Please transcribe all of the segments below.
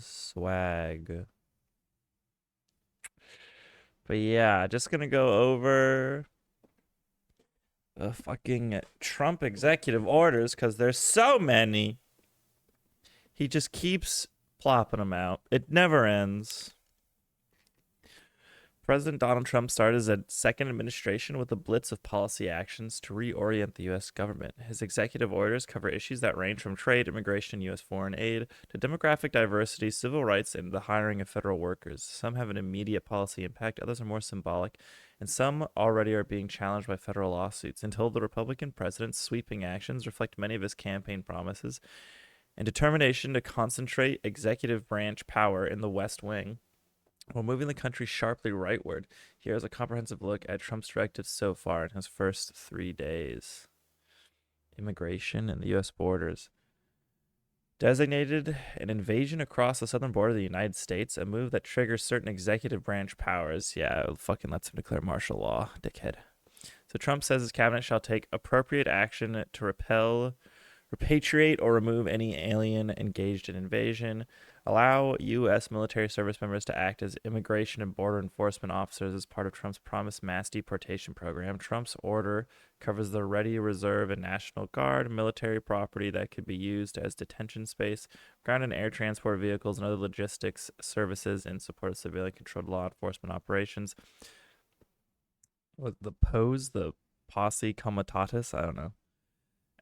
Swag. But yeah, just gonna go over the fucking Trump executive orders because there's so many. He just keeps plopping them out. It never ends. President Donald Trump started his second administration with a blitz of policy actions to reorient the U.S. government. His executive orders cover issues that range from trade, immigration, U.S. foreign aid, to demographic diversity, civil rights, and the hiring of federal workers. Some have an immediate policy impact, others are more symbolic, and some already are being challenged by federal lawsuits. Until the Republican president's sweeping actions reflect many of his campaign promises and determination to concentrate executive branch power in the West Wing, while moving the country sharply rightward. Here's a comprehensive look at Trump's directives so far in his first 3 days. Immigration and the U.S. borders. Designated an invasion across the southern border of the United States, a move that triggers certain executive branch powers. Yeah, it fucking lets him declare martial law, dickhead. So Trump says his cabinet shall take appropriate action to repel, repatriate, or remove any alien engaged in invasion, allow U.S. military service members to act as immigration and border enforcement officers as part of Trump's promised mass deportation program. Trump's order covers the Ready Reserve and National Guard, military property that could be used as detention space, ground and air transport vehicles, and other logistics services in support of civilian controlled law enforcement operations. What the Posse Comitatus? I don't know.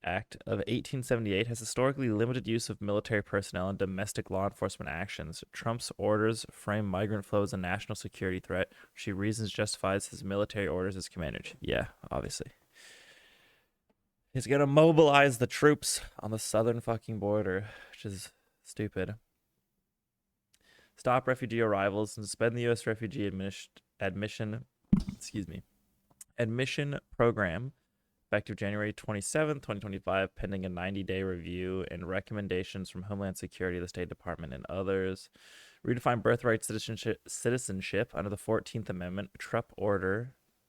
Act of 1878 has historically limited use of military personnel in domestic law enforcement actions. Trump's orders frame migrant flow as a national security threat, which he reasons justifies his military orders as commander. Yeah, obviously. He's gonna mobilize the troops on the southern fucking border, which is stupid. Stop refugee arrivals and suspend the U.S. refugee admission program effective January 27th, 2025, pending a 90-day review and recommendations from Homeland Security, the State Department, and others. Redefine birthright citizenship under the 14th Amendment. A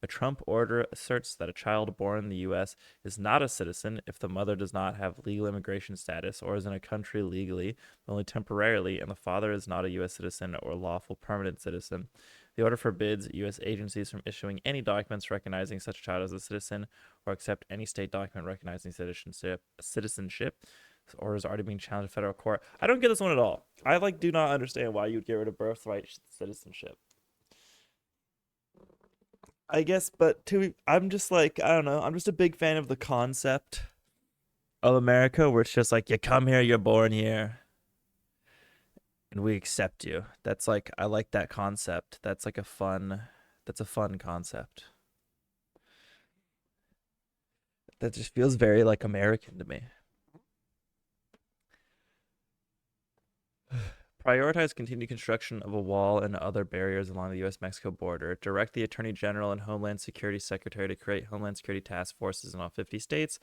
Trump order asserts that a child born in the U.S. is not a citizen if the mother does not have legal immigration status or is in a country legally, but only temporarily, and the father is not a U.S. citizen or lawful permanent citizen. The order forbids U.S. agencies from issuing any documents recognizing such a child as a citizen or accept any state document recognizing citizenship. This order is already being challenged in federal court. I don't get this one at all. I do not understand why you'd get rid of birthright citizenship. I guess, but I'm just I don't know. I'm just a big fan of the concept of America where it's just like, you come here, you're born here, and we accept you. That's I like that concept. That's a fun concept. That just feels very American to me. Prioritize continued construction of a wall and other barriers along the U.S.-Mexico border. Direct the Attorney General and Homeland Security Secretary to create Homeland Security task forces in all 50 states,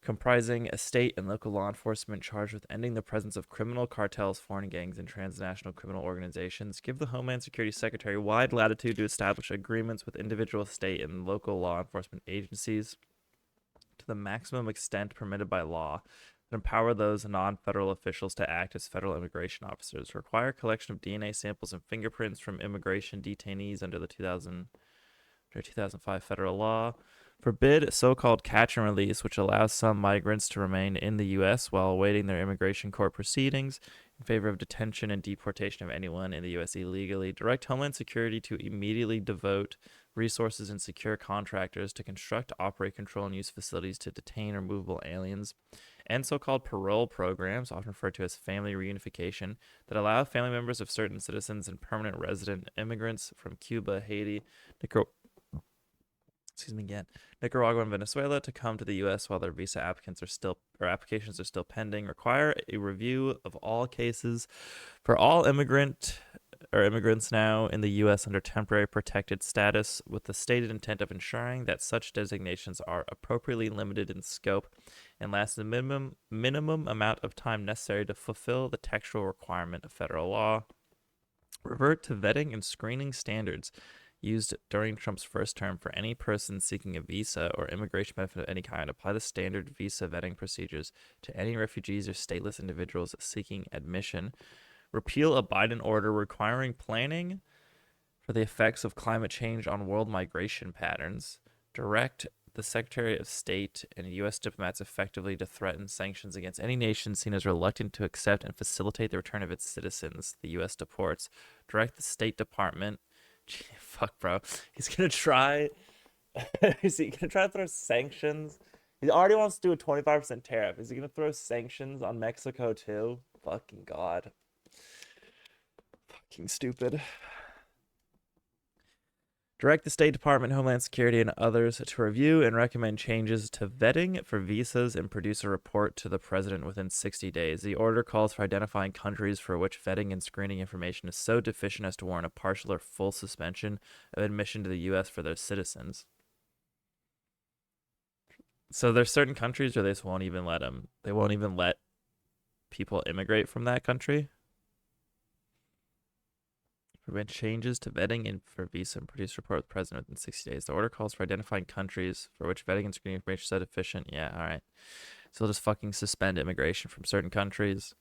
comprising a state and local law enforcement charged with ending the presence of criminal cartels, foreign gangs, and transnational criminal organizations. Give the Homeland Security Secretary wide latitude to establish agreements with individual state and local law enforcement agencies to the maximum extent permitted by law, and empower those non-federal officials to act as federal immigration officers. Require collection of DNA samples and fingerprints from immigration detainees under the 2005 federal law. Forbid so-called catch and release, which allows some migrants to remain in the U.S. while awaiting their immigration court proceedings, in favor of detention and deportation of anyone in the U.S. illegally. Direct Homeland Security to immediately devote resources and secure contractors to construct, operate, control, and use facilities to detain removable aliens, and so-called parole programs, often referred to as family reunification, that allow family members of certain citizens and permanent resident immigrants from Cuba, Haiti, Nicaragua, and Venezuela to come to the U.S. while their visa applications are still pending. Require a review of all cases for all immigrants now in the U.S. under temporary protected status, with the stated intent of ensuring that such designations are appropriately limited in scope and last the minimum amount of time necessary to fulfill the textual requirement of federal law. Revert to vetting and screening standards used during Trump's first term for any person seeking a visa or immigration benefit of any kind. Apply the standard visa vetting procedures to any refugees or stateless individuals seeking admission. repeal a Biden order requiring planning for the effects of climate change on world migration patterns, direct the Secretary of State and U.S. diplomats effectively to threaten sanctions against any nation seen as reluctant to accept and facilitate the return of its citizens the U.S. deports, direct the State Department. Gee, fuck, bro. He's gonna try. Is he gonna try to throw sanctions? He already wants to do a 25% tariff. Is he gonna throw sanctions on Mexico too? Fucking God. Fucking stupid. Direct the State Department, Homeland Security, and others to review and recommend changes to vetting for visas and produce a report to the president within 60 days. The order calls for identifying countries for which vetting and screening information is so deficient as to warrant a partial or full suspension of admission to the U.S. for their citizens. So there's certain countries where they just won't even let them. They won't even let people immigrate from that country. Prevent changes to vetting and for visa and produce report with the president within 60 days. The order calls for identifying countries for which vetting and screening information is so deficient. Yeah, all right. So they'll just fucking suspend immigration from certain countries.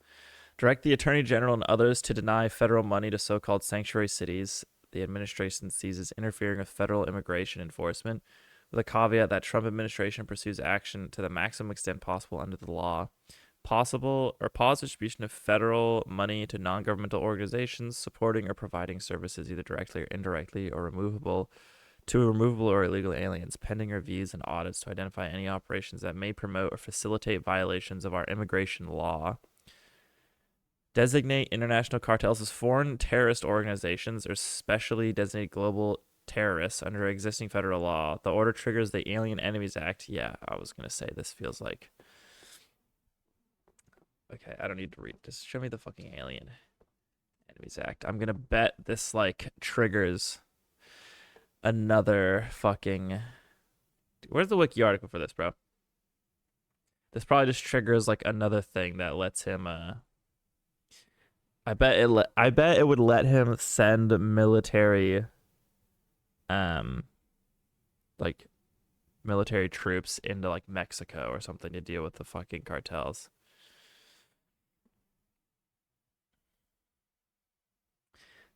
Direct the Attorney General and others to deny federal money to so-called sanctuary cities. The administration sees as interfering with federal immigration enforcement, with a caveat that Trump administration pursues action to the maximum extent possible under the law. Possible or pause distribution of federal money to non-governmental organizations supporting or providing services either directly or indirectly or removable or illegal aliens, pending reviews and audits to identify any operations that may promote or facilitate violations of our immigration law. Designate international cartels as foreign terrorist organizations or specially designated global terrorists under existing federal law. The order triggers the Alien Enemies Act. Yeah, I was going to say this feels like... Okay, I don't need to read this. Show me the fucking Alien Enemies Act. I'm gonna bet this like triggers another fucking... Where's the wiki article for this, bro? This probably just triggers like another thing that lets him I bet it would let him send military like military troops into like Mexico or something to deal with the fucking cartels.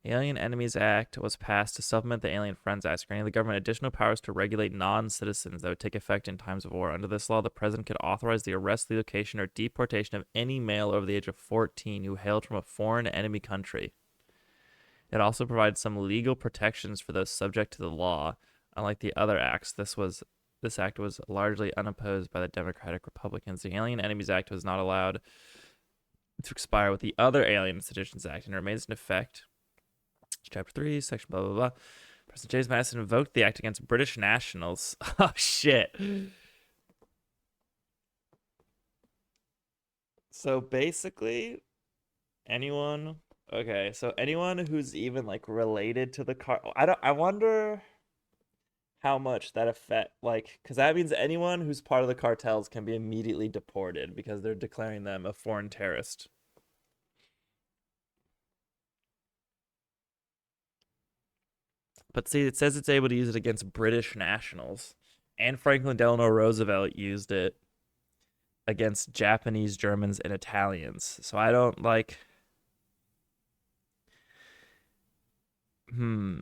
The Alien Enemies Act was passed to supplement the Alien Friends Act, granting the government additional powers to regulate non-citizens that would take effect in times of war. Under this law, the president could authorize the arrest, relocation, or deportation of any male over the age of 14 who hailed from a foreign enemy country. It also provides some legal protections for those subject to the law. Unlike the other acts, this act was largely unopposed by the Democratic Republicans. The Alien Enemies Act was not allowed to expire with the other Alien Institutions Act and remains in effect. Chapter 3, section blah, blah, blah. President James Madison invoked the act against British nationals. Oh, shit. So basically, anyone... Okay, so anyone who's even, like, related to the car... I wonder how much that affect... Like, because that means anyone who's part of the cartels can be immediately deported because they're declaring them a foreign terrorist. But see, it says it's able to use it against British nationals. And Franklin Delano Roosevelt used it against Japanese, Germans, and Italians. So I don't like... You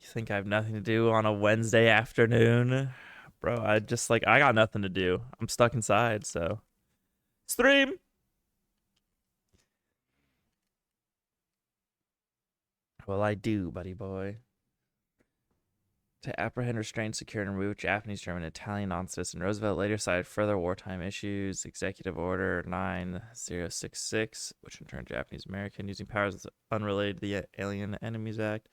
think I have nothing to do on a Wednesday afternoon? Bro, I got nothing to do. I'm stuck inside, so... Stream! Well, I do, buddy boy. To apprehend, restrain, secure, and remove Japanese, German, and Italian non-citizen. Roosevelt later cited further wartime issues. Executive Order 9066, which in turn Japanese American, using powers unrelated to the Alien Enemies Act.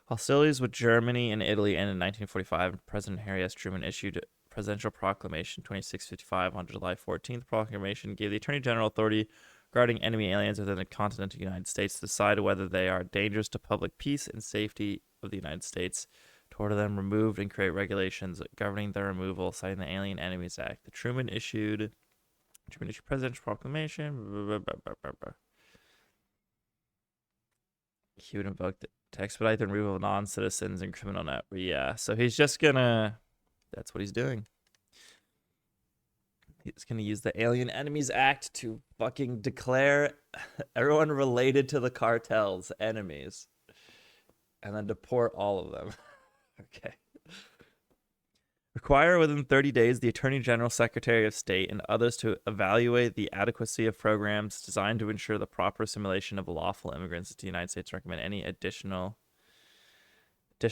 Hostilities with Germany and Italy ended in 1945. President Harry S. Truman issued a presidential proclamation 2655 on July 14th. Proclamation gave the Attorney General authority regarding enemy aliens within the continental United States to decide whether they are dangerous to public peace and safety of the United States, to order them removed and create regulations governing their removal, citing the Alien Enemies Act. The Truman issued presidential proclamation. He would invoke to expedite the removal of non-citizens and criminal networks. Yeah, so he's just gonna... That's what he's doing. He's going to use the Alien Enemies Act to fucking declare everyone related to the cartels enemies and then deport all of them. Okay. Require within 30 days the Attorney General, Secretary of State, and others to evaluate the adequacy of programs designed to ensure the proper assimilation of lawful immigrants to the United States. Recommend any additional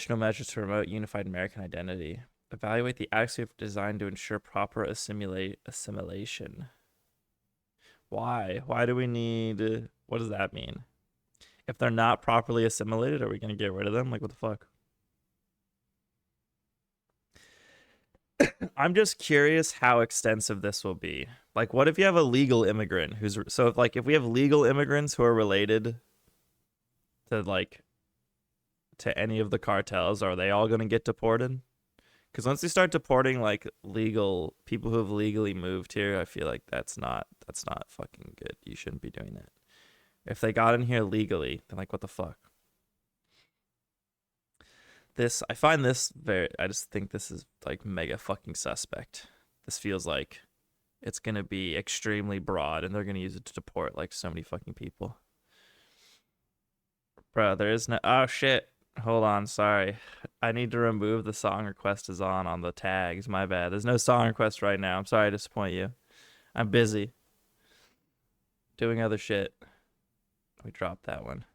measures to promote unified American identity. Evaluate the adequacy of design to ensure proper assimilation. Why? Why do we need... What does that mean? If they're not properly assimilated, are we going to get rid of them? Like, what the fuck? I'm just curious how extensive this will be. Like, what if you have a legal immigrant who's... So, if we have legal immigrants who are related to, like, to any of the cartels, are they all going to get deported? Because once you start deporting, like, legal people who have legally moved here, I feel like that's not fucking good. You shouldn't be doing that. If they got in here legally, then, like, what the fuck? I find this I just think this is, like, mega fucking suspect. This feels like it's going to be extremely broad, and they're going to use it to deport, like, so many fucking people. Bro, there is no... Oh, shit. Hold on, sorry. I need to remove the song request is on the tags. My bad. There's no song request right now. I'm sorry to disappoint you. I'm busy doing other shit. We dropped that one.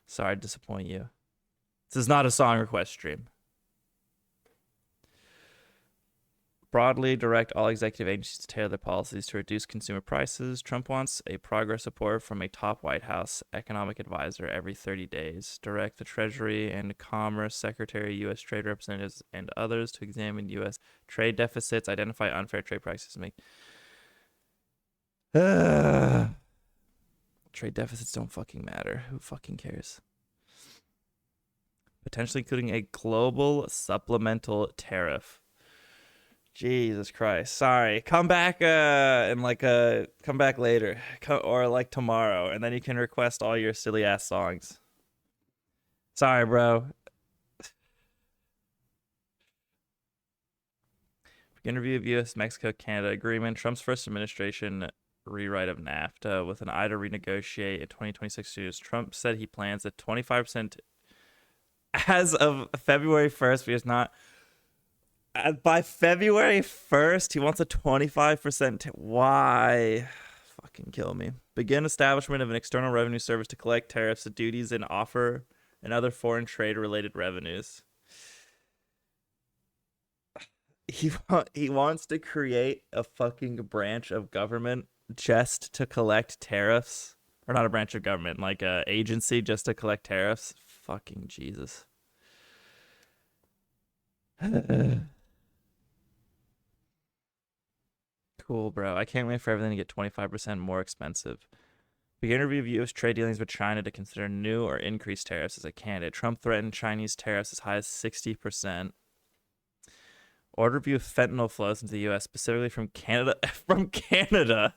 Sorry to disappoint you. This is not a song request stream. Broadly direct all executive agencies to tailor their policies to reduce consumer prices. Trump wants a progress report from a top White House economic advisor every 30 days. Direct the Treasury and Commerce Secretary, U.S. trade representatives, and others to examine U.S. trade deficits, identify unfair trade practices, make... Trade deficits don't fucking matter. Who fucking cares? Potentially including a global supplemental tariff. Jesus Christ. Sorry. Come back come back later or like tomorrow, and then you can request all your silly ass songs. Sorry, bro. Interview of U.S. Mexico Canada agreement. Trump's first administration rewrite of NAFTA with an eye to renegotiate in 2026 dues. Trump said he plans a 25% as of February 1st, but it's not... By February 1st, he wants a 25%. Why? Fucking kill me. Begin establishment of an external revenue service to collect tariffs, duties, and offer and other foreign trade-related revenues. He wants to create a fucking branch of government just to collect tariffs. Or not a branch of government, like a agency just to collect tariffs. Fucking Jesus. Cool, bro. I can't wait for everything to get 25% more expensive. Begin review of U.S. trade dealings with China to consider new or increased tariffs as a candidate. Trump threatened Chinese tariffs as high as 60%. Order review of fentanyl flows into the U.S., specifically from Canada. From Canada.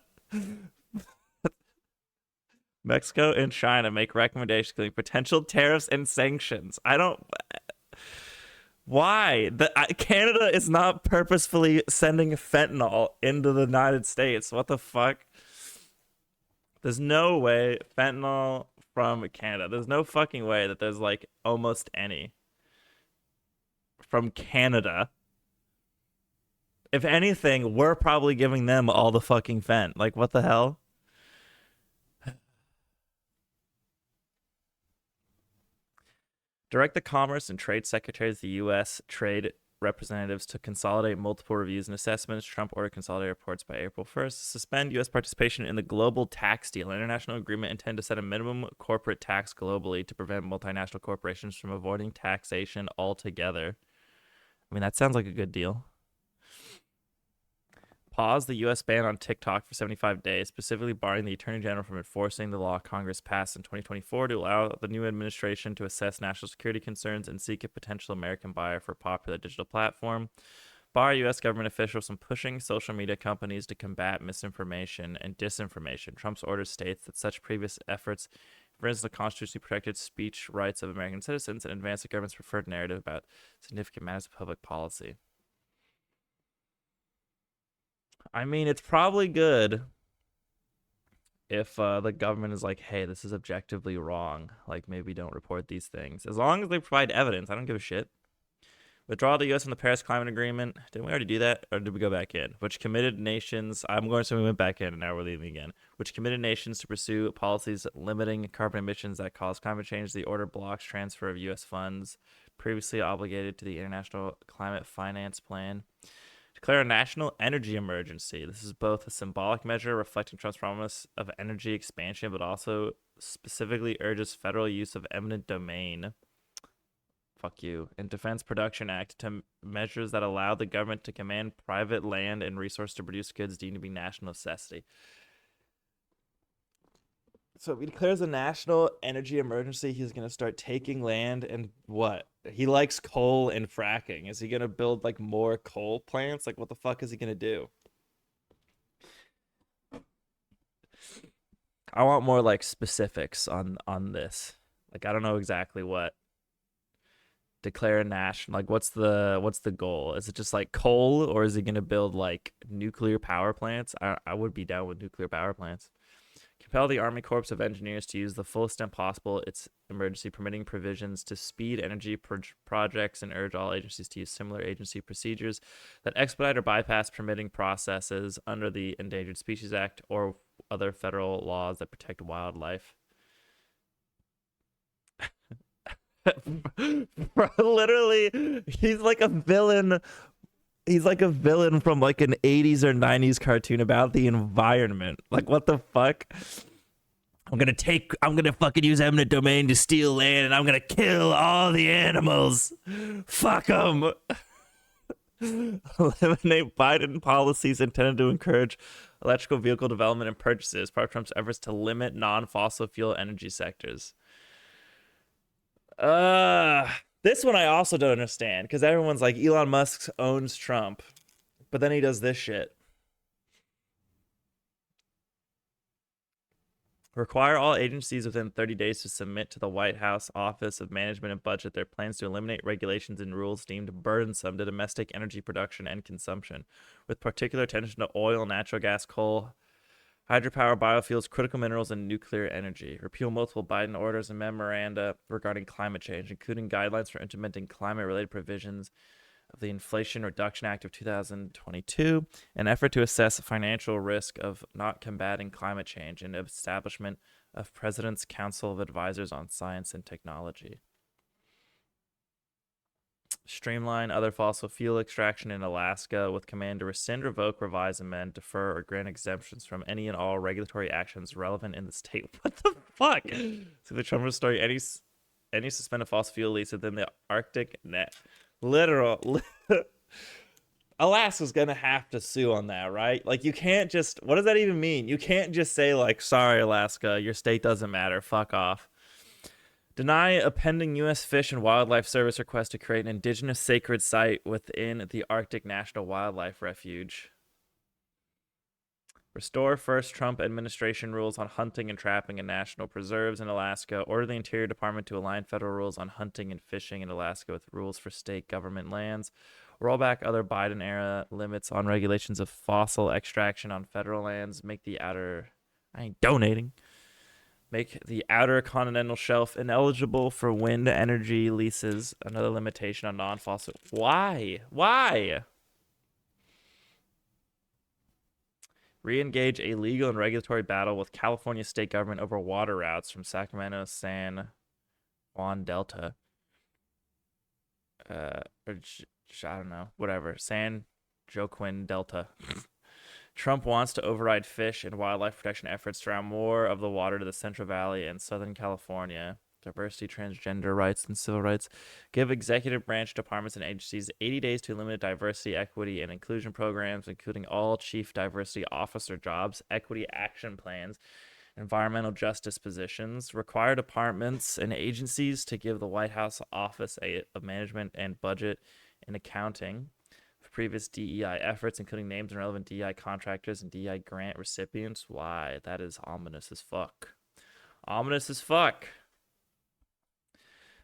Mexico and China make recommendations including potential tariffs and sanctions. I don't... Why? Canada is not purposefully sending fentanyl into the United States. What the fuck? There's no way fentanyl from Canada. There's no fucking way that there's like almost any from Canada. If anything, we're probably giving them all the fucking fent. Like, what the hell? Direct the Commerce and Trade Secretaries of the U.S. Trade Representatives to consolidate multiple reviews and assessments. Trump ordered consolidated reports by April 1st. Suspend U.S. participation in the global tax deal. An international agreement intended to set a minimum corporate tax globally to prevent multinational corporations from avoiding taxation altogether. I mean, that sounds like a good deal. Pause the U.S. ban on TikTok for 75 days, specifically barring the Attorney General from enforcing the law Congress passed in 2024 to allow the new administration to assess national security concerns and seek a potential American buyer for a popular digital platform. Bar U.S. government officials from pushing social media companies to combat misinformation and disinformation. Trump's order states that such previous efforts for instance, the constitutionally protected speech rights of American citizens, and advance the government's preferred narrative about significant matters of public policy. I mean, it's probably good if the government is like, hey, this is objectively wrong. Like, maybe don't report these things. As long as they provide evidence, I don't give a shit. Withdraw the U.S. from the Paris Climate Agreement. Didn't we already do that? Or did we go back in? Which committed nations, I'm going to say we went back in and now we're leaving again. Which committed nations to pursue policies limiting carbon emissions that cause climate change. The order blocks transfer of U.S. funds previously obligated to the International Climate Finance Plan. Declare a national energy emergency. This is both a symbolic measure reflecting Trump's promise of energy expansion, but also specifically urges federal use of eminent domain. Fuck you. And Defense Production Act to measures that allow the government to command private land and resource to produce goods deemed to be national necessity. So if he declares a national energy emergency, he's going to start taking land and what? He likes coal and fracking. Is he going to build like more coal plants? Like what the fuck is he going to do? I want more like specifics on this. Like I don't know exactly what. Declare a national, like what's the goal? Is it just like coal, or is he going to build like nuclear power plants? I would be down with nuclear power plants. Compel the Army Corps of Engineers to use the full extent possible its emergency permitting provisions to speed energy projects and urge all agencies to use similar agency procedures that expedite or bypass permitting processes under the Endangered Species Act or other federal laws that protect wildlife. Literally, he's like a villain. He's like a villain from like an 80s or 90s cartoon about the environment. Like, what the fuck? I'm gonna fucking use eminent domain to steal land and I'm gonna kill all the animals. Fuck them. Eliminate Biden policies intended to encourage electrical vehicle development and purchases. Part of Trump's efforts to limit non-fossil fuel energy sectors. This one I also don't understand because everyone's like Elon Musk owns Trump, but then he does this shit. Require all agencies within 30 days to submit to the White House Office of Management and Budget their plans to eliminate regulations and rules deemed burdensome to domestic energy production and consumption, with particular attention to oil, natural gas, coal, hydropower, biofuels, critical minerals, and nuclear energy. Repeal multiple Biden orders and memoranda regarding climate change, including guidelines for implementing climate-related provisions of the Inflation Reduction Act of 2022, an effort to assess financial risk of not combating climate change, and establishment of President's Council of Advisors on Science and Technology. Streamline other fossil fuel extraction in Alaska with command to rescind, revoke, revise, amend, defer, or grant exemptions from any and all regulatory actions relevant in the state. What the fuck? So the Trump story, any suspended fossil fuel lease within the Arctic net. Literal. Alaska's gonna have to sue on that, right? Like you can't just. What does that even mean? You can't just say like, sorry, Alaska, your state doesn't matter. Fuck off. Deny a pending U.S. Fish and Wildlife Service request to create an indigenous sacred site within the Arctic National Wildlife Refuge. Restore first Trump administration rules on hunting and trapping in national preserves in Alaska. Order the Interior Department to align federal rules on hunting and fishing in Alaska with rules for state government lands. Roll back other Biden-era limits on regulations of fossil extraction on federal lands. Make the outer... I ain't donating. Make the outer continental shelf ineligible for wind energy leases. Another limitation on non-fossil. Why? Why? Re-engage a legal and regulatory battle with California state government over water routes from Sacramento to San Juan Delta. I don't know. Whatever. San Joaquin Delta. Trump wants to override fish and wildlife protection efforts to route more of the water to the Central Valley and Southern California. Diversity, transgender rights, and civil rights. Give executive branch departments and agencies 80 days to eliminate diversity, equity, and inclusion programs, including all chief diversity officer jobs, equity action plans, environmental justice positions. Require departments and agencies to give the White House Office of Management and Budget and Accounting for previous DEI efforts, including names and relevant DEI contractors and DEI grant recipients. Why? That is ominous as fuck. Ominous as fuck.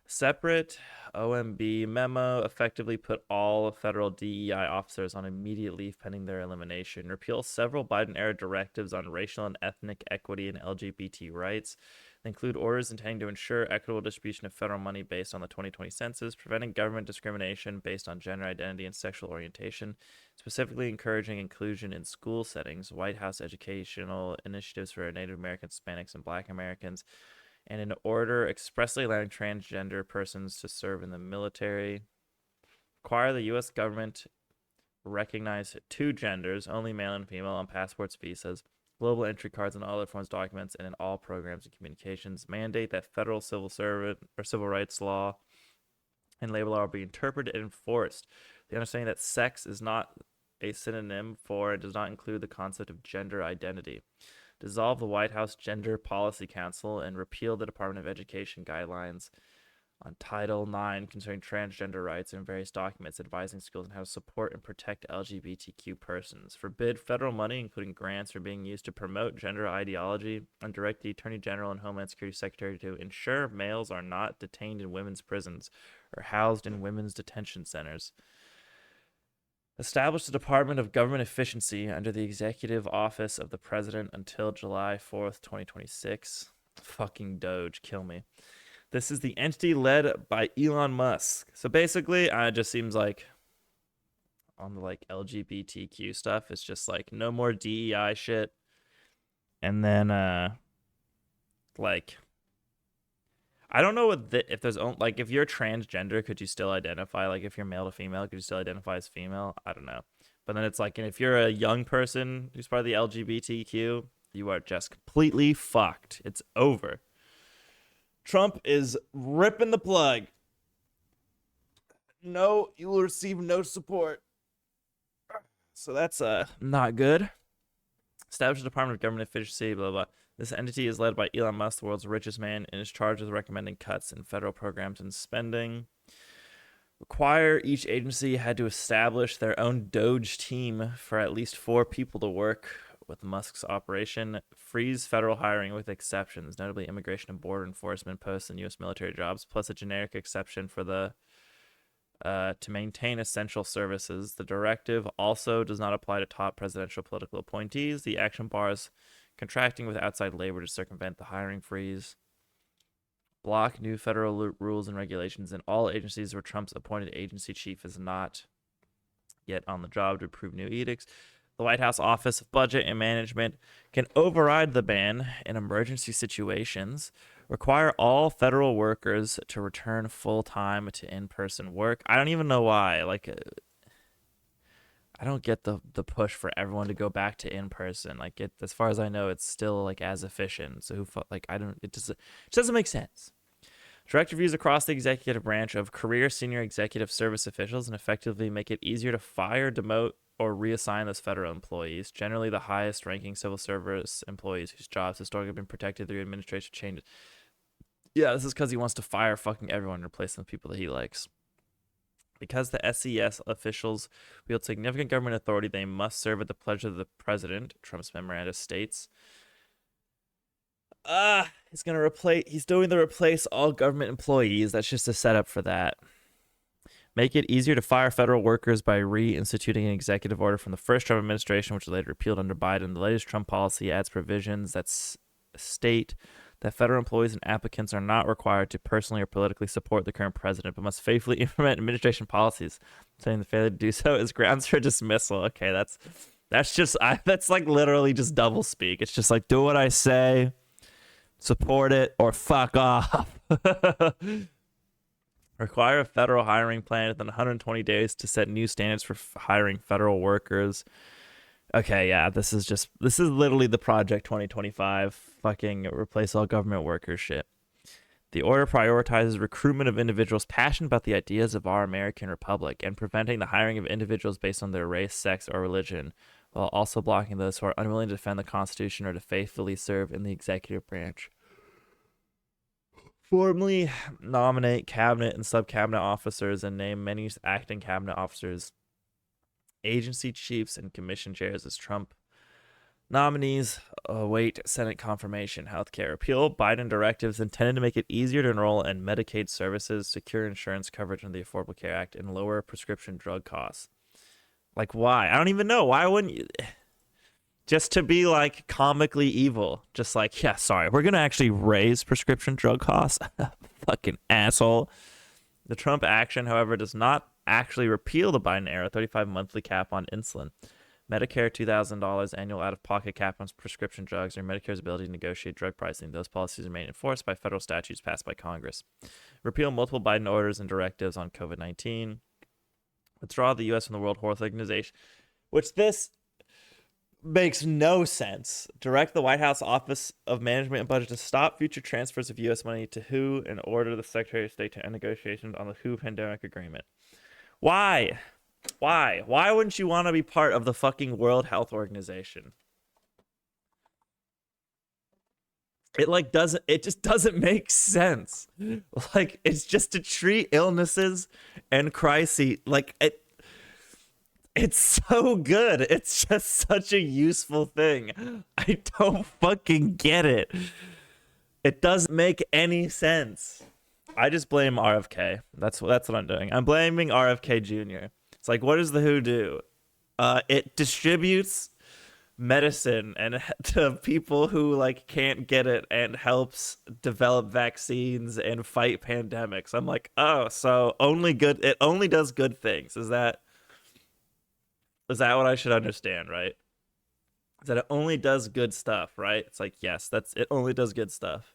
Separate OMB memo effectively put all federal DEI officers on immediate leave pending their elimination. Repeal several Biden-era directives on racial and ethnic equity and LGBT rights. They include orders intending to ensure equitable distribution of federal money based on the 2020 census, preventing government discrimination based on gender identity and sexual orientation, specifically encouraging inclusion in school settings, White House educational initiatives for Native Americans, Hispanics, and Black Americans, and an order expressly allowing transgender persons to serve in the military. Require the U.S. government recognize two genders, only male and female, on passports, visas, global entry cards, and all other forms of documents, and in all programs and communications. Mandate that federal civil rights law and labor law be interpreted and enforced. The understanding that sex is not a synonym for and does not include the concept of gender identity. Dissolve the White House Gender Policy Council and repeal the Department of Education guidelines on Title IX concerning transgender rights and various documents advising schools on how to support and protect LGBTQ persons. Forbid federal money, including grants, from being used to promote gender ideology, and direct the Attorney General and Homeland Security Secretary to ensure males are not detained in women's prisons or housed in women's detention centers. Establish the Department of Government Efficiency under the Executive Office of the President until July 4th, 2026. Fucking Doge, kill me. This is the entity led by Elon Musk. So basically, it just seems like on the like LGBTQ stuff, it's just like no more DEI shit. And then like I don't know if there's like if you're transgender, could you still identify like if you're male to female, could you still identify as female? I don't know. But then it's like, and if you're a young person who's part of the LGBTQ, you are just completely fucked. It's over. Trump is ripping the plug. No, you will receive no support. So that's not good. Establish a Department of Government Efficiency, blah, blah, blah. This entity is led by Elon Musk, the world's richest man, and is charged with recommending cuts in federal programs and spending. Require each agency had to establish their own Doge team for at least 4 people to work with Musk's operation. Freeze federal hiring with exceptions, notably immigration and border enforcement posts and U.S. military jobs, plus a generic exception for the to maintain essential services. The directive also does not apply to top presidential political appointees. The action bars contracting with outside labor to circumvent the hiring freeze. Block new federal rules and regulations in all agencies where Trump's appointed agency chief is not yet on the job to approve new edicts. The White House Office of Budget and Management can override the ban in emergency situations. Require all federal workers to return full-time to in-person work. I don't even know why. Like, I don't get the push for everyone to go back to in-person. Like, as far as I know, it's still like as efficient. So it doesn't make sense. Direct reviews across the executive branch of career senior executive service officials and effectively make it easier to fire, demote, or reassign those federal employees, generally the highest ranking civil service employees whose jobs historically have been protected through administrative changes. Yeah, this is because he wants to fire fucking everyone and replace them with people that he likes. Because the SES officials wield significant government authority, they must serve at the pleasure of the president, Trump's memoranda states. He's doing the replace all government employees. That's just a setup for that. Make it easier to fire federal workers by reinstituting an executive order from the first Trump administration, which was later repealed under Biden. The latest Trump policy adds provisions that state that federal employees and applicants are not required to personally or politically support the current president, but must faithfully implement administration policies. Saying the failure to do so is grounds for dismissal. Okay, that's like literally just double speak. It's just like, do what I say, support it, or fuck off. Require a federal hiring plan within 120 days to set new standards for hiring federal workers. Okay, yeah, this is literally the Project 2025 fucking replace all government workers shit. The order prioritizes recruitment of individuals passionate about the ideas of our American Republic and preventing the hiring of individuals based on their race, sex, or religion, while also blocking those who are unwilling to defend the Constitution or to faithfully serve in the executive branch. Formally nominate cabinet and sub-cabinet officers and name many acting cabinet officers, agency chiefs, and commission chairs as Trump Nominees await Senate confirmation. Healthcare repeal. Biden directives intended to make it easier to enroll in Medicaid services, secure insurance coverage under the Affordable Care Act, and lower prescription drug costs. Like, why? I don't even know. Why wouldn't you? Just to be like comically evil. Just like, yeah, sorry, we're going to actually raise prescription drug costs. Fucking asshole. The Trump action, however, does not actually repeal the Biden era 35 monthly cap on insulin. Medicare $2,000 annual out-of-pocket cap on prescription drugs, or Medicare's ability to negotiate drug pricing. Those policies remain enforced by federal statutes passed by Congress. Repeal multiple Biden orders and directives on COVID-19. Withdraw the U.S. from the World Health Organization, which this makes no sense. Direct the White House Office of Management and Budget to stop future transfers of U.S. money to WHO and order the Secretary of State to end negotiations on the WHO pandemic agreement. Why? Why wouldn't you want to be part of the fucking World Health Organization? It just doesn't make sense. Like, it's just to treat illnesses and crises. Like, it's so good. It's just such a useful thing. I don't fucking get it. It doesn't make any sense. I just blame RFK. That's what I'm doing. I'm blaming RFK Jr. It's like, what does the WHO do? It distributes medicine and to people who like can't get it, and helps develop vaccines and fight pandemics. I'm like, oh, so it only does good things. Is that what I should understand, right? Is that it only does good stuff, right? It's like, yes, it only does good stuff.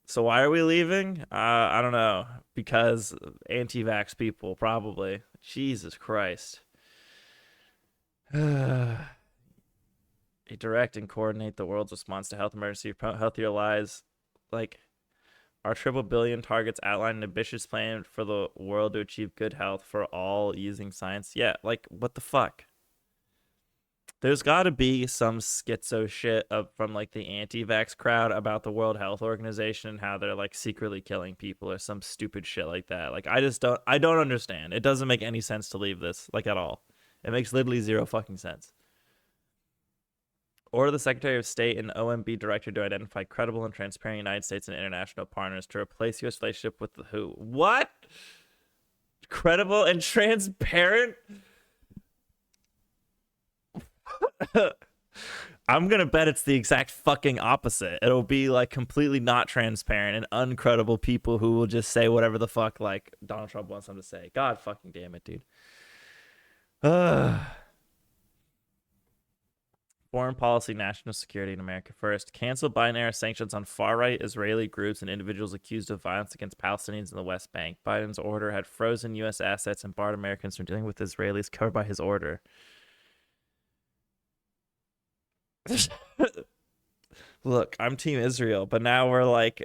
So why are we leaving? I don't know. Because anti-vax people, probably. Jesus Christ. Direct and coordinate the world's response to health emergency, promote healthier lives. Like, our triple billion targets outline an ambitious plan for the world to achieve good health for all using science. Yeah, like, what the fuck? There's got to be some schizo shit from like the anti-vax crowd about the World Health Organization and how they're like secretly killing people or some stupid shit like that. Like, I don't understand. It doesn't make any sense to leave this, like, at all. It makes literally zero fucking sense. Order the Secretary of State and OMB Director to identify credible and transparent United States and international partners to replace U.S. relationship with the WHO. What? Credible and transparent? I'm gonna bet it's the exact fucking opposite. It'll be like completely not transparent and uncredible people who will just say whatever the fuck like Donald Trump wants them to say. God fucking damn it, dude. Foreign policy, national security, and America first. Cancel Biden-era sanctions on far-right Israeli groups and individuals accused of violence against Palestinians in the West Bank. Biden's order had frozen U.S. assets and barred Americans from dealing with Israelis covered by his order. Look, I'm Team Israel, but now we're like,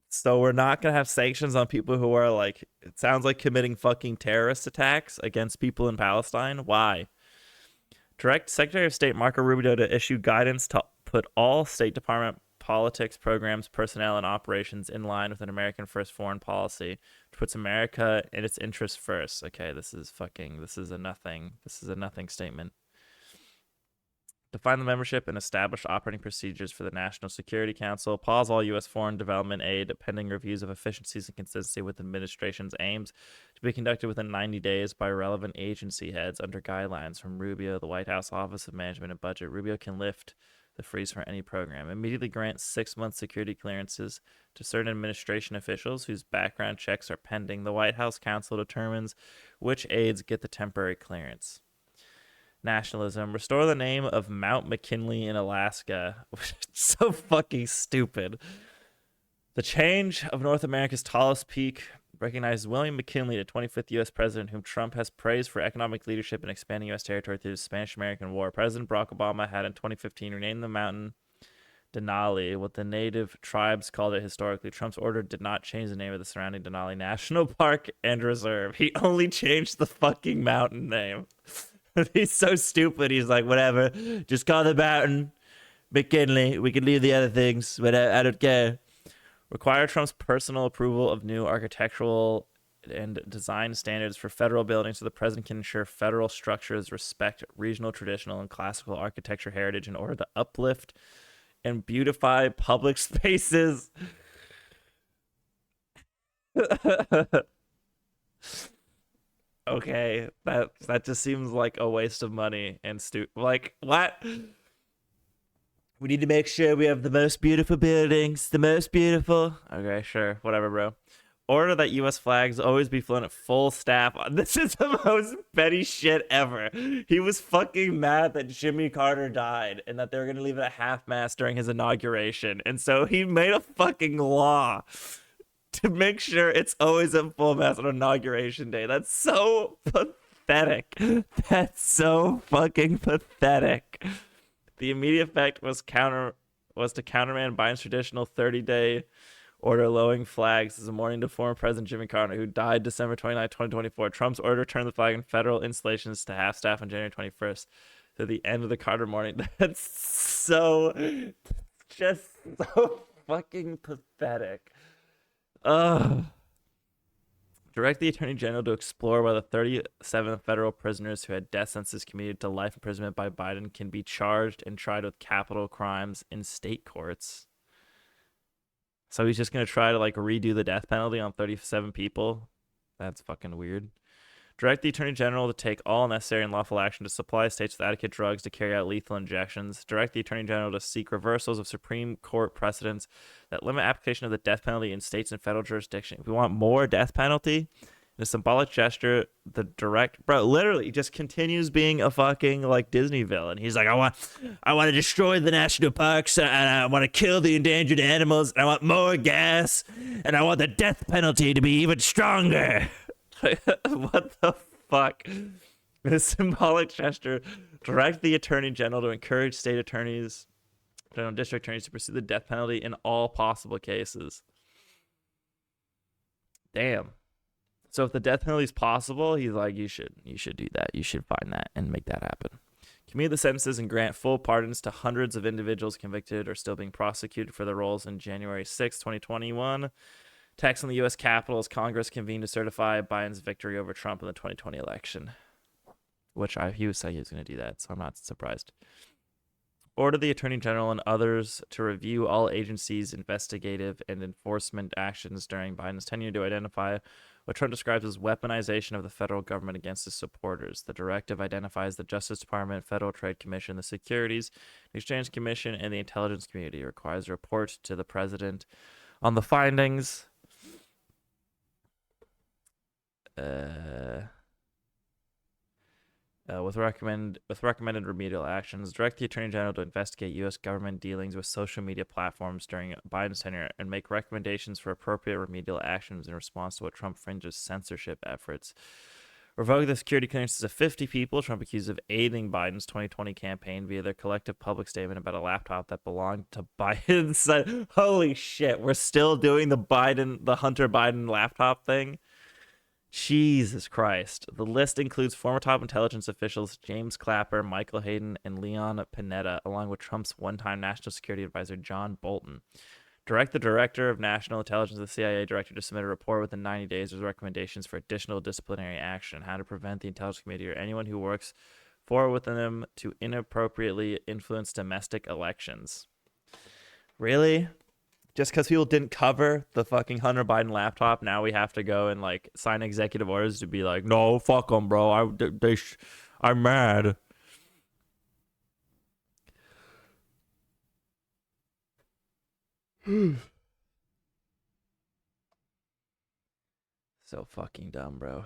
so we're not gonna have sanctions on people who are like, it sounds like committing fucking terrorist attacks against people in Palestine. Why? Direct Secretary of State Marco Rubio to issue guidance to put all State Department politics, programs, personnel, and operations in line with an American first foreign policy, which puts America and its interests first. Okay, this is a nothing statement. Define the membership and establish operating procedures for the National Security Council. Pause all U.S. foreign development aid pending reviews of efficiencies and consistency with administration's aims to be conducted within 90 days by relevant agency heads under guidelines from Rubio, the White House Office of Management and Budget. Rubio can lift the freeze for any program. Immediately grant 6-month security clearances to certain administration officials whose background checks are pending. The White House Council determines which aides get the temporary clearance. Nationalism. Restore the name of Mount McKinley in Alaska. So fucking stupid. The change of North America's tallest peak recognizes William McKinley, the 25th U.S. president, whom Trump has praised for economic leadership in expanding U.S. territory through the Spanish-American War. President Barack Obama had in 2015 renamed the mountain Denali, what the native tribes called it historically. Trump's order did not change the name of the surrounding Denali National Park and Reserve. He only changed the fucking mountain name. He's so stupid. He's like, whatever, just call the mountain McKinley. We can leave the other things, but I don't care. Require Trump's personal approval of new architectural and design standards for federal buildings so the president can ensure federal structures respect regional, traditional, and classical architecture heritage in order to uplift and beautify public spaces. Okay, that just seems like a waste of money and like what? We need to make sure we have the most beautiful buildings, the most beautiful. Okay, sure, whatever, bro. Order that U.S. flags always be flown at full staff. This is the most petty shit ever. He was fucking mad that Jimmy Carter died and that they were gonna leave it at half-mast during his inauguration, and so he made a fucking law to make sure it's always at full mast on inauguration day. That's so pathetic. That's so fucking pathetic. The immediate effect was to countermand Biden's traditional 30-day order lowering flags as a warning to former President Jimmy Carter, who died December 29, 2024. Trump's order turned the flag in federal installations to half staff on January 21st to the end of the Carter morning. That's just so fucking pathetic. Ugh. Direct the Attorney General to explore whether 37 federal prisoners who had death sentences commuted to life imprisonment by Biden can be charged and tried with capital crimes in state courts. So he's just going to try to like redo the death penalty on 37 people? That's fucking weird. Direct the Attorney General to take all necessary and lawful action to supply states with adequate drugs to carry out lethal injections. Direct the Attorney General to seek reversals of Supreme Court precedents that limit application of the death penalty in states and federal jurisdiction. If we want more death penalty, in a symbolic gesture, the direct bro literally just continues being a fucking like Disney villain. He's like, I want to destroy the national parks, and I want to kill the endangered animals, and I want more gas, and I want the death penalty to be even stronger. What the fuck? In a symbolic gesture, direct the Attorney General to encourage state attorneys, general district attorneys to pursue the death penalty in all possible cases. Damn. So if the death penalty is possible, he's like, you should do that. You should find that and make that happen. Commute the sentences and grant full pardons to hundreds of individuals convicted or still being prosecuted for their roles in January 6, 2021. Attacks on the U.S. Capitol as Congress convened to certify Biden's victory over Trump in the 2020 election. Which he was saying he was going to do that, so I'm not surprised. Order the Attorney General and others to review all agencies' investigative and enforcement actions during Biden's tenure to identify what Trump describes as weaponization of the federal government against his supporters. The directive identifies the Justice Department, Federal Trade Commission, the Securities and Exchange Commission, and the intelligence community. It requires a report to the president on the findings. With recommended remedial actions, direct the Attorney General to investigate U.S. government dealings with social media platforms during Biden's tenure and make recommendations for appropriate remedial actions in response to what Trump fringes censorship efforts. Revoke the security clearances of 50 people Trump accused of aiding Biden's 2020 campaign via their collective public statement about a laptop that belonged to Biden's son. Holy shit, we're still doing the Hunter Biden laptop thing? Jesus Christ. The list includes former top intelligence officials James Clapper, Michael Hayden, and Leon Panetta, along with Trump's one-time national security advisor John Bolton. Direct the Director of National Intelligence, the CIA Director, to submit a report within 90 days with recommendations for additional disciplinary action, how to prevent the intelligence community or anyone who works for or within them to inappropriately influence domestic elections. Really? Just because people didn't cover the fucking Hunter Biden laptop, now we have to go and like sign executive orders to be like, no, fuck them, bro. I'm mad. So fucking dumb, bro.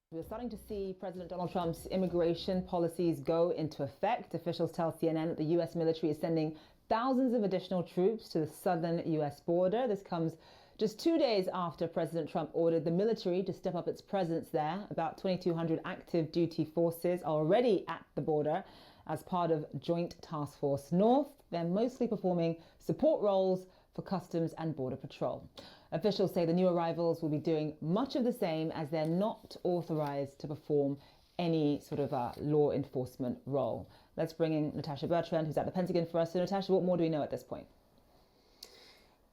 We're starting to see President Donald Trump's immigration policies go into effect. Officials tell CNN that the U.S. military is sending thousands of additional troops to the southern U.S. border. This comes just 2 days after President Trump ordered the military to step up its presence there. About 2,200 active duty forces are already at the border as part of Joint Task Force North. They're mostly performing support roles for Customs and Border Patrol. Officials say the new arrivals will be doing much of the same, as they're not authorized to perform any sort of law enforcement role. Let's bring in Natasha Bertrand, who's at the Pentagon for us. So Natasha, what more do we know at this point?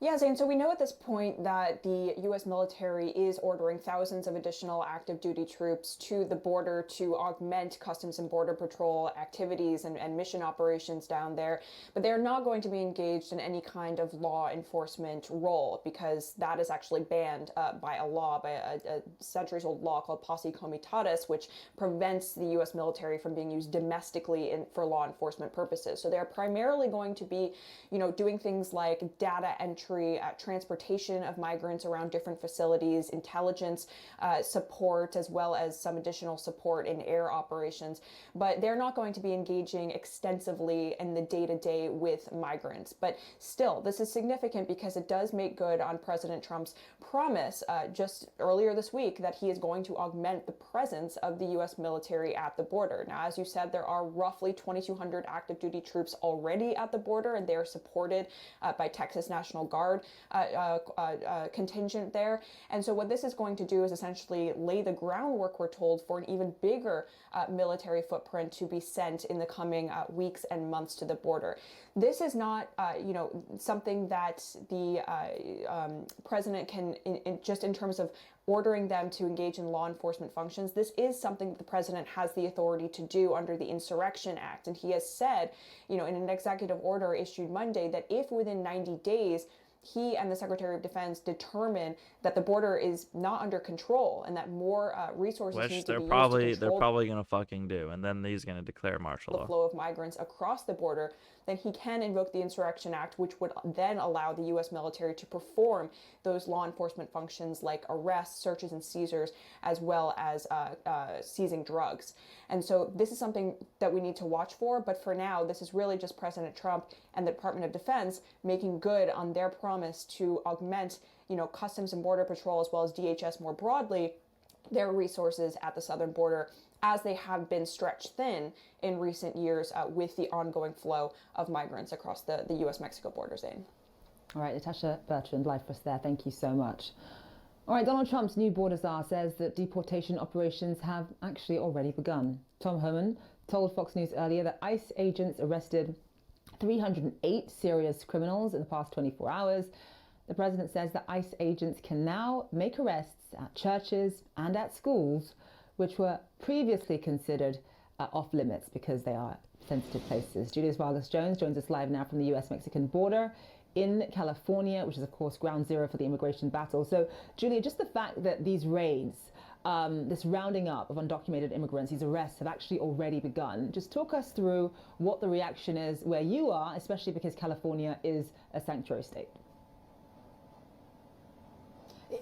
Yeah, Zane, so we know at this point that the U.S. military is ordering thousands of additional active duty troops to the border to augment Customs and Border Patrol activities and mission operations down there. But they're not going to be engaged in any kind of law enforcement role because that is actually banned by a law, by a centuries-old law called Posse Comitatus, which prevents the U.S. military from being used domestically for law enforcement purposes. So they're primarily going to be, doing things like data entry, transportation of migrants around different facilities, intelligence support, as well as some additional support in air operations. But they're not going to be engaging extensively in the day-to-day with migrants. But still, this is significant because it does make good on President Trump's promise just earlier this week that he is going to augment the presence of the U.S. military at the border. Now, as you said, there are roughly 2,200 active duty troops already at the border, and they are supported by Texas National Guard contingent there. And so what this is going to do is essentially lay the groundwork, we're told, for an even bigger military footprint to be sent in the coming weeks and months to the border. This is not, something that the president can, just in terms of ordering them to engage in law enforcement functions. This is something that the president has the authority to do under the Insurrection Act. And he has said, in an executive order issued Monday, that if within 90 days he and the Secretary of Defense determine that the border is not under control and that more resources need to be used to control, they're probably going to fucking do, and then he's going to declare martial law. The flow of migrants across the border, then he can invoke the Insurrection Act, which would then allow the U.S. military to perform those law enforcement functions like arrests, searches, and seizures, as well as seizing drugs. And so this is something that we need to watch for. But for now, this is really just President Trump and the Department of Defense making good on their promise to augment, Customs and Border Patrol, as well as DHS more broadly, their resources at the southern border, as they have been stretched thin in recent years with the ongoing flow of migrants across the U.S.-Mexico border, Zane. All right, Natasha Bertrand, live for us there. Thank you so much. All right, Donald Trump's new border czar says that deportation operations have actually already begun. Tom Homan told Fox News earlier that ICE agents arrested 308 serious criminals in the past 24 hours. The president says that ICE agents can now make arrests at churches and at schools, which were previously considered off limits because they are sensitive places. Julius Vargas Jones joins us live now from the U.S.-Mexican border in California, which is, of course, ground zero for the immigration battle. So, Julia, just the fact that these raids, this rounding up of undocumented immigrants, these arrests have actually already begun. Just talk us through what the reaction is where you are, especially because California is a sanctuary state.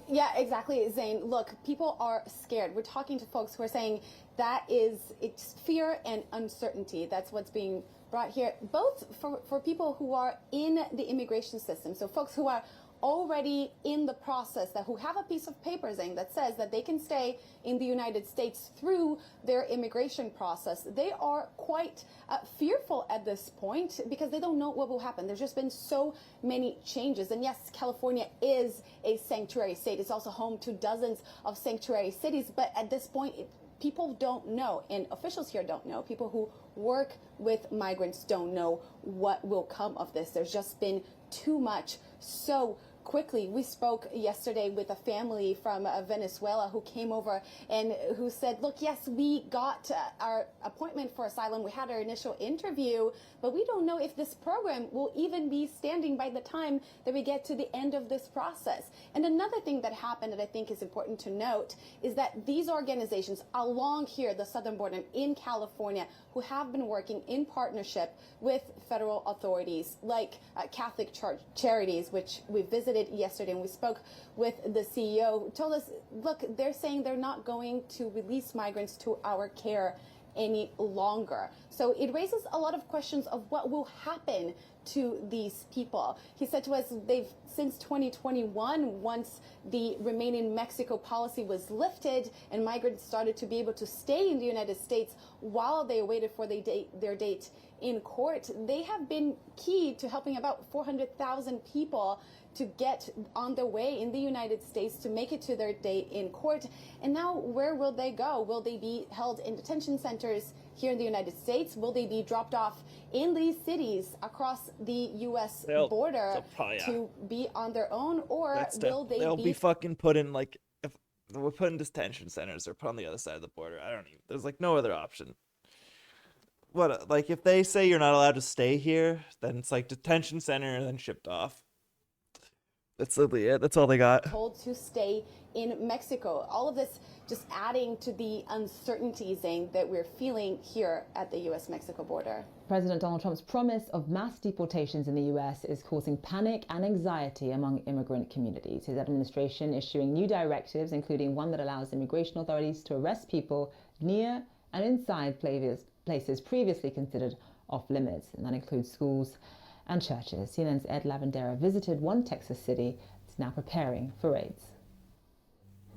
Yeah, exactly, Zane. Look, people are scared. We're talking to folks who are saying it's fear and uncertainty. That's what's being brought here, both for people who are in the immigration system. So folks who are already in the process, who have a piece of paper, Zane, that says that they can stay in the United States through their immigration process. They are quite fearful at this point because they don't know what will happen. There's just been so many changes. And yes, California is a sanctuary state. It's also home to dozens of sanctuary cities. But at this point, people don't know, and officials here don't know. People who work with migrants don't know what will come of this. There's just been too much so quickly. We spoke yesterday with a family from Venezuela who came over and who said, look, yes, we got our appointment for asylum. We had our initial interview, but we don't know if this program will even be standing by the time that we get to the end of this process. And another thing that happened that I think is important to note is that these organizations along here, the southern border in California, who have been working in partnership with federal authorities like Catholic Charities, which we visited yesterday, and we spoke with the CEO, who told us, look, they're saying they're not going to release migrants to our care any longer. So it raises a lot of questions of what will happen to these people. He said to us they've since 2021, once the Remain in Mexico policy was lifted and migrants started to be able to stay in the United States while they waited for their date in court, they have been key to helping about 400,000 people to get on their way in the United States to make it to their date in court. And now where will they go? Will they be held in detention centers here in the United States? Will they be dropped off in these cities across the U.S. border to be on their own, or will they'll be fucking put in, like, if we're put in detention centers or put on the other side of the border? There's like no other option. What, like, if they say you're not allowed to stay here, then it's like detention center and then shipped off. That's literally it. That's all they got. Told to stay in Mexico. All of this just adding to the uncertainty, Zane, that we're feeling here at the U.S.-Mexico border. President Donald Trump's promise of mass deportations in the U.S. is causing panic and anxiety among immigrant communities. His administration issuing new directives, including one that allows immigration authorities to arrest people near and inside places previously considered off limits, and that includes schools and churches. CNN's Ed Lavandera visited one Texas city that's now preparing for raids.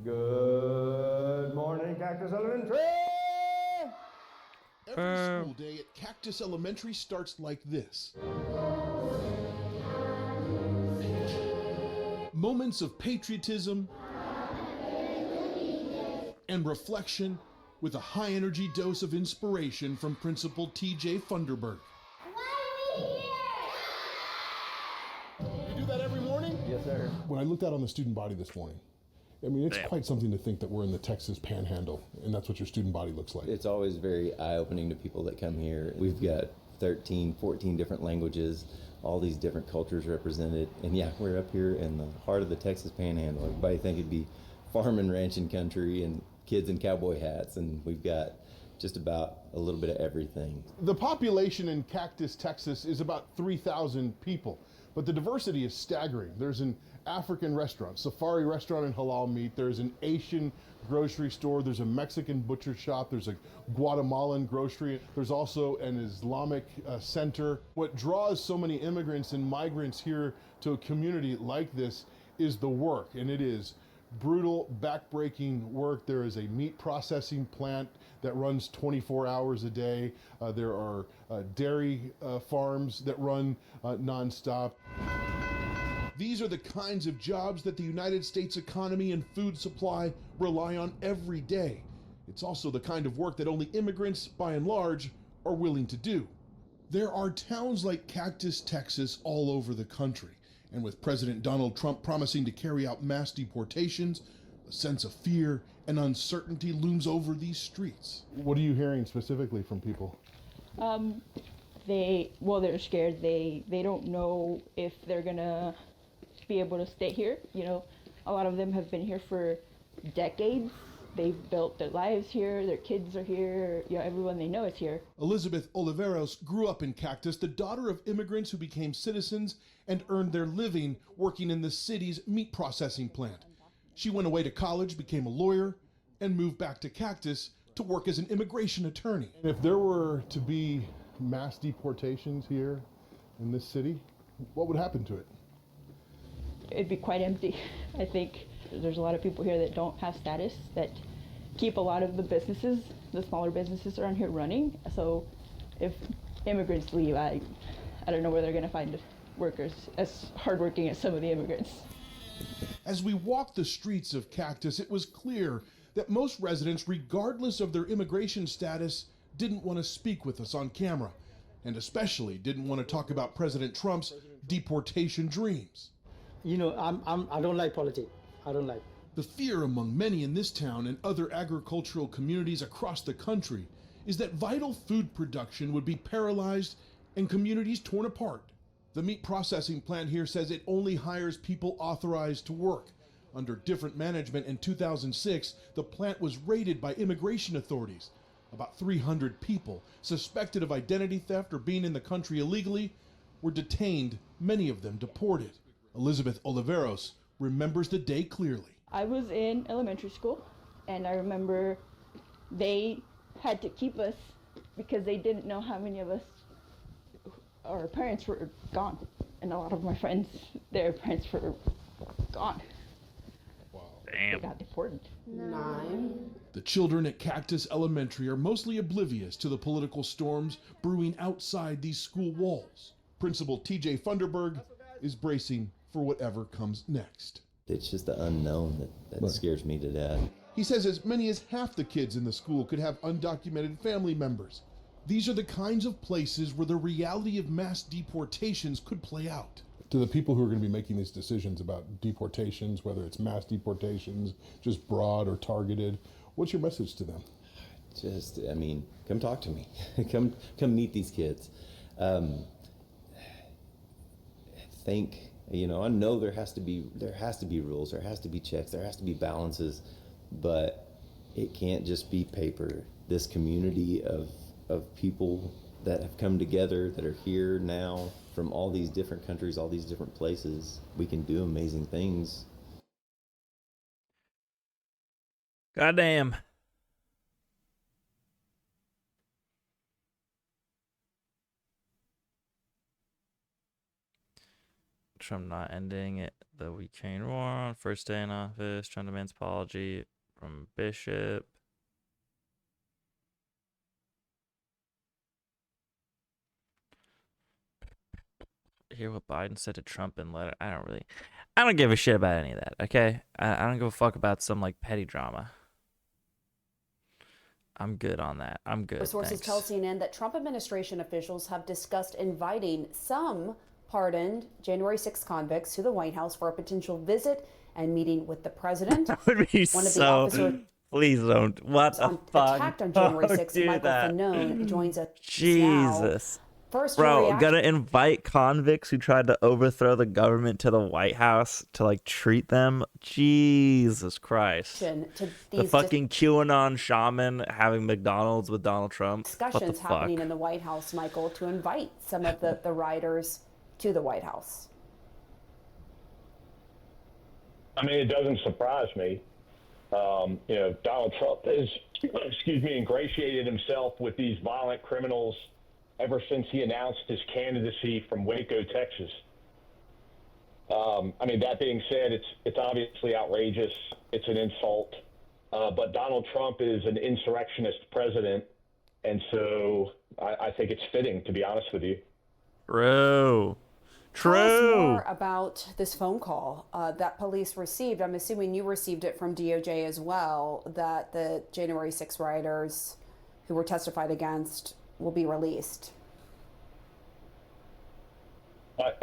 Good morning, Cactus Elementary! Every school day at Cactus Elementary starts like this. Moments of patriotism and reflection with a high-energy dose of inspiration from Principal TJ Funderburg. You do that every morning? Yes, sir. When I looked out on the student body this morning, I mean, it's quite something to think that we're in the Texas Panhandle, and that's what your student body looks like. It's always very eye-opening to people that come here. We've got 13, 14 different languages, all these different cultures represented. And yeah, we're up here in the heart of the Texas Panhandle. Everybody think it'd be farm and ranching country and kids in cowboy hats, and we've got just about a little bit of everything. The population in Cactus, Texas is about 3,000 people, but the diversity is staggering. There's an African restaurant, safari restaurant and halal meat. There's an Asian grocery store. There's a Mexican butcher shop. There's a Guatemalan grocery. There's also an Islamic center. What draws so many immigrants and migrants here to a community like this is the work, and it is brutal, backbreaking work. There is a meat processing plant that runs 24 hours a day. There are dairy farms that run nonstop. These are the kinds of jobs that the United States economy and food supply rely on every day. It's also the kind of work that only immigrants, by and large, are willing to do. There are towns like Cactus, Texas, all over the country. And with President Donald Trump promising to carry out mass deportations, a sense of fear and uncertainty looms over these streets. What are you hearing specifically from people? They're scared. They don't know if they're gonna be able to stay here. You know, a lot of them have been here for decades. They've built their lives here. Their kids are here. You know, everyone they know is here. Elizabeth Oliveros grew up in Cactus, the daughter of immigrants who became citizens and earned their living working in the city's meat processing plant. She went away to college, became a lawyer, and moved back to Cactus to work as an immigration attorney. And if there were to be mass deportations here in this city, what would happen to it? It'd be quite empty. I think there's a lot of people here that don't have status, that keep a lot of the businesses, the smaller businesses around here running. So if immigrants leave, I don't know where they're gonna find workers as hardworking as some of the immigrants. As we walked the streets of Cactus, it was clear that most residents, regardless of their immigration status, didn't want to speak with us on camera, and especially didn't want to talk about President Trump's deportation dreams. You know, I don't like politics. I don't like. The fear among many in this town and other agricultural communities across the country is that vital food production would be paralyzed and communities torn apart. The meat processing plant here says it only hires people authorized to work. Under different management in 2006, the plant was raided by immigration authorities. About 300 people suspected of identity theft or being in the country illegally were detained, many of them deported. Elizabeth Oliveros remembers the day clearly. I was in elementary school, and I remember they had to keep us because they didn't know how many of us, our parents were gone. And a lot of my friends, their parents were gone. Wow. They got deported. 9. The children at Cactus Elementary are mostly oblivious to the political storms brewing outside these school walls. Principal TJ Funderburg is bracing for whatever comes next. It's just the unknown that scares me to death. He says as many as half the kids in the school could have undocumented family members. These are the kinds of places where the reality of mass deportations could play out. To the people who are going to be making these decisions about deportations, whether it's mass deportations, just broad or targeted, what's your message to them? Just, I mean, come talk to me. come meet these kids. I know there has to be rules, there has to be checks, there has to be balances, but it can't just be paper. This community of people that have come together, that are here now from all these different countries, all these different places, we can do amazing things. Goddamn. Trump not ending it, the Ukraine war on first day in office. Trump demands apology from Bishop. Hear what Biden said to Trump in letter. I don't give a shit about any of that, okay? I don't give a fuck about some like petty drama. I'm good on that. I'm good. Sources tell CNN that Trump administration officials have discussed inviting some pardoned January 6 convicts to the White House for a potential visit and meeting with the president. That would be One of the officers please don't. What the fuck? attacked on January 6th, do Michael that. Fanone joins us Jesus. now. First, Bro, gonna invite convicts who tried to overthrow the government to the White House to like treat them? Jesus Christ. The fucking QAnon shaman having McDonald's with Donald Trump. Discussions happening in the White House, Michael, to invite some of the rioters to the White House. I mean, it doesn't surprise me. Donald Trump has, ingratiated himself with these violent criminals ever since he announced his candidacy from Waco, Texas. That being said, it's obviously outrageous. It's an insult. But Donald Trump is an insurrectionist president, and so I think it's fitting, to be honest with you. True. Tell us more about this phone call that police received. I'm assuming you received it from DOJ as well, that the January 6 rioters who were testified against will be released.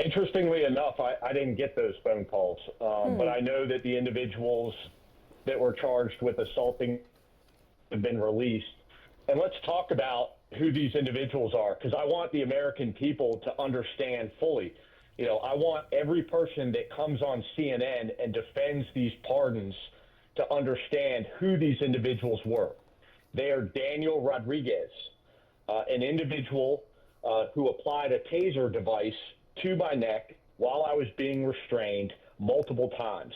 Interestingly enough, I didn't get those phone calls, but I know that the individuals that were charged with assaulting have been released. And let's talk about who these individuals are, because I want the American people to understand fully. I want every person that comes on CNN and defends these pardons to understand who these individuals were. They are Daniel Rodriguez, an individual who applied a taser device to my neck while I was being restrained multiple times.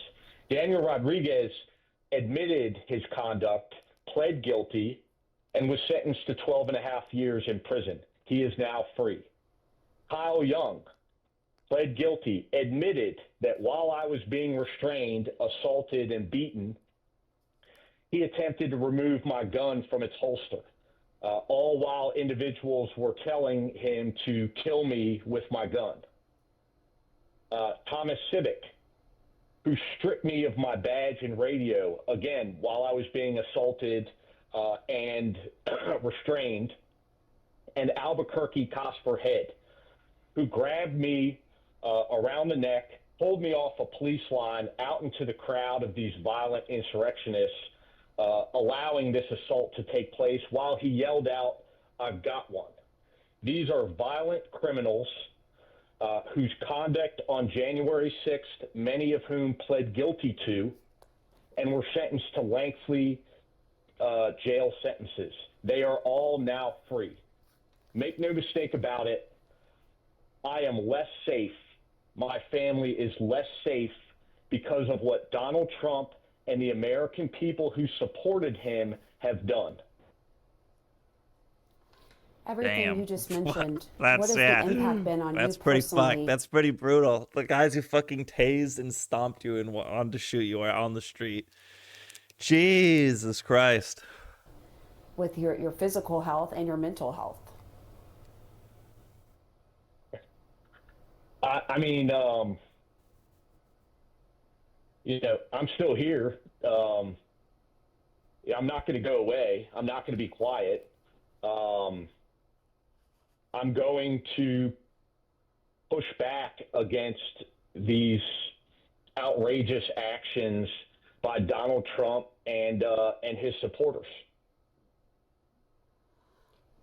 Daniel Rodriguez admitted his conduct, pled guilty, and was sentenced to 12 and a half years in prison. He is now free. Kyle Young pled guilty, admitted that while I was being restrained, assaulted, and beaten, he attempted to remove my gun from its holster, all while individuals were telling him to kill me with my gun. Thomas Civic, who stripped me of my badge and radio, again, while I was being assaulted and restrained. And Albuquerque Cosper Head, who grabbed me around the neck, pulled me off a police line out into the crowd of these violent insurrectionists, allowing this assault to take place while he yelled out, "I've got one." These are violent criminals whose conduct on January 6th, many of whom pled guilty to and were sentenced to lengthy jail sentences. They are all now free. Make no mistake about it, I am less safe. My family is less safe because of what Donald Trump and the American people who supported him have done. Everything you just mentioned, What has the impact been on you That's pretty personally? fucked. That's pretty brutal. The guys who fucking tased and stomped you and wanted to shoot you are on the street. Jesus Christ. With your physical health and your mental health. I'm still here. I'm not going to go away. I'm not going to be quiet. I'm going to push back against these outrageous actions by Donald Trump and his supporters.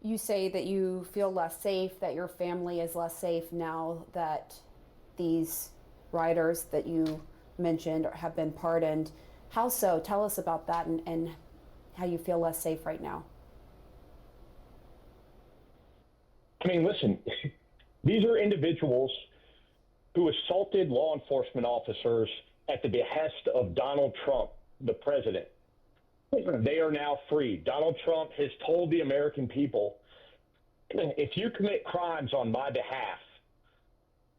You say that you feel less safe, that your family is less safe now that these rioters that you mentioned have been pardoned. How so? Tell us about that and how you feel less safe right now. I mean, listen, these are individuals who assaulted law enforcement officers at the behest of Donald Trump, the president. They are now free. Donald Trump has told the American people, if you commit crimes on my behalf,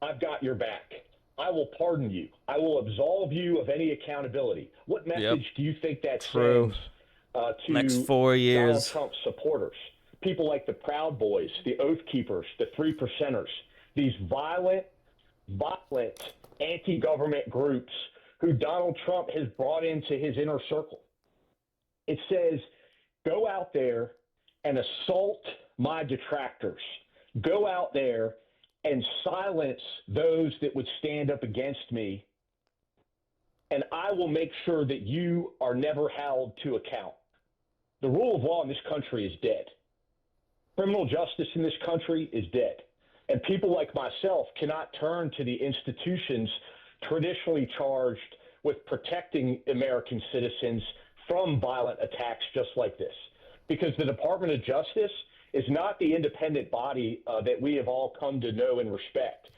I've got your back. I will pardon you. I will absolve you of any accountability. What message do you think that sends to next 4 years Donald Trump's supporters? People like the Proud Boys, the Oath Keepers, the Three Percenters, these violent anti-government groups who Donald Trump has brought into his inner circle. It says, go out there and assault my detractors. Go out there and silence those that would stand up against me, and I will make sure that you are never held to account. The rule of law in this country is dead. Criminal justice in this country is dead. And people like myself cannot turn to the institutions traditionally charged with protecting American citizens from violent attacks just like this. Because the Department of Justice is not the independent body that we have all come to know and respect.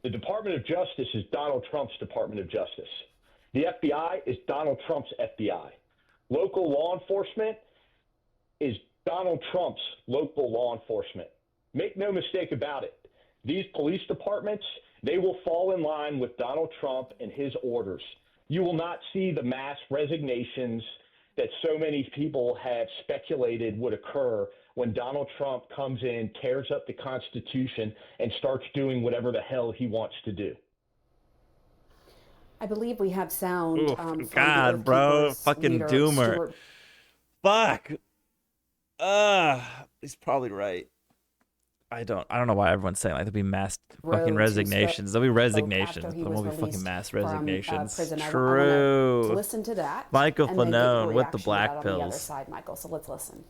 The Department of Justice is Donald Trump's Department of Justice. The FBI is Donald Trump's FBI. Local law enforcement is Donald Trump's local law enforcement. Make no mistake about it. These police departments, they will fall in line with Donald Trump and his orders. You will not see the mass resignations that so many people have speculated would occur when Donald Trump comes in, tears up the Constitution, and starts doing whatever the hell he wants to do. I believe we have sound from God, the Oath bro, Keepers fucking leader, doomer. Stuart. Fuck. He's probably right. I don't know why everyone's saying like there'll be mass fucking Rhodes, resignations. There'll be resignations, after he but there won't was be fucking released mass from, resignations. prison. I True. wanna listen to that. Michael and then get your Fanone with the reaction to black that on the other pills. side, Michael. So let's listen.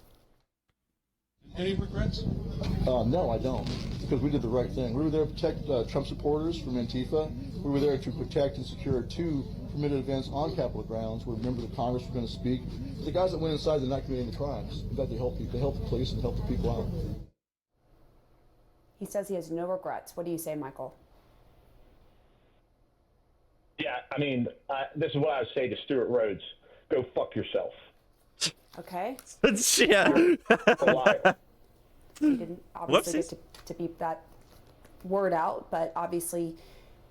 Any regrets? No, I don't, because we did the right thing. We were there to protect Trump supporters from Antifa. We were there to protect and secure 2 permitted events on Capitol grounds where members of Congress were going to speak. The guys that went inside, they're not committing the crimes. In fact, they help people. They help the police and help the people out. He says he has no regrets. What do you say, Michael? Yeah, I mean, this is what I would say to Stuart Rhodes. Go fuck yourself. Okay. Shit. You didn't obviously get to beep that word out, but obviously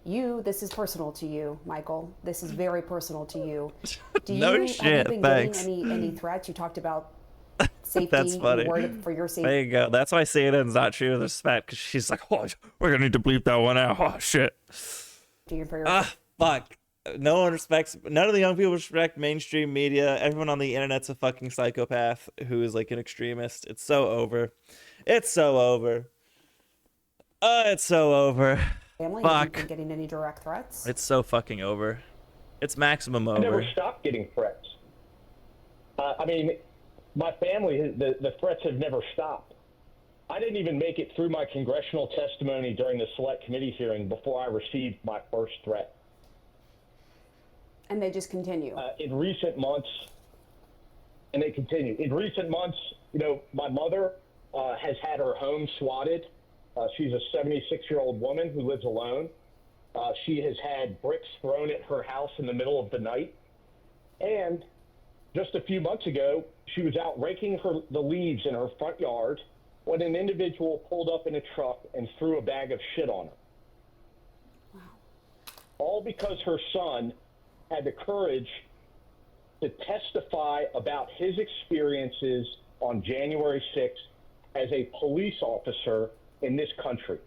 this is personal to you, Michael. This is very personal to you. Have you been getting any threats? You talked about safety. That's funny. Word for your safety. There you go. That's why CNN's not treating with respect, because she's like, oh, we're going to need to bleep that one out. Oh, shit. Fuck. No one respects, none of the young people respect mainstream media. Everyone on the internet's a fucking psychopath who is like an extremist. It's so over. It's so over. It's so over. Family, Fuck. have you been getting any direct threats? It's so fucking over. It's maximum over. I never stopped getting threats. I mean, my family, the threats have never stopped. I didn't even make it through my congressional testimony during the select committee hearing before I received my first threat. And they just continue. In recent months, and they continue. In recent months, my mother has had her home swatted. She's a 76-year-old woman who lives alone. She has had bricks thrown at her house in the middle of the night. And just a few months ago, she was out raking the leaves in her front yard when an individual pulled up in a truck and threw a bag of shit on her. Wow. All because her son had the courage to testify about his experiences on January 6th as a police officer in this country.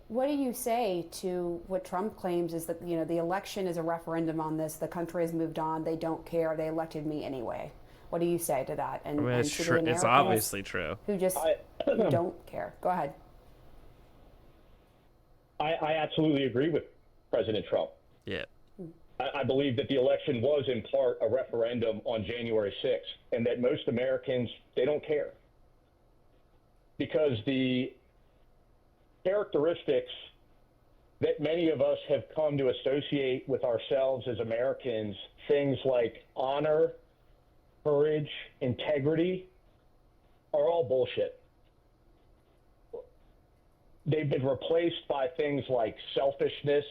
What do you say to what Trump claims is that, the election is a referendum on this, the country has moved on, they don't care, they elected me anyway? What do you say to that? And, I mean, and it's to true. the It's Americans obviously true. who just who don't care? Go ahead. I absolutely agree with President Trump. Yeah. I believe that the election was in part a referendum on January 6th, and that most Americans, they don't care. Because the characteristics that many of us have come to associate with ourselves as Americans, things like honor, courage, integrity, are all bullshit. They've been replaced by things like selfishness,